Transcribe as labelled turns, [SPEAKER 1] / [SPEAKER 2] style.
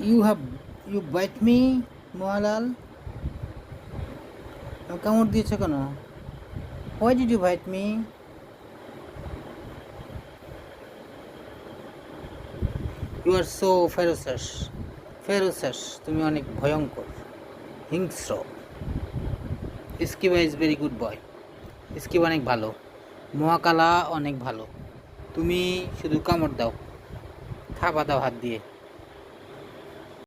[SPEAKER 1] You bite me মোয়ালাল, কামড় দিয়েছো কেন? Why did you bite me? You are so ferocious, ferocious, তুমি অনেক ভয়ঙ্কর, হিংস্র। স্কিবা ইজ ভেরি গুড বয়, স্কিবা অনেক ভালো, মহাকালা অনেক ভালো। তুমি শুধু কামড় দাও, থাবা দাও হাত দিয়ে।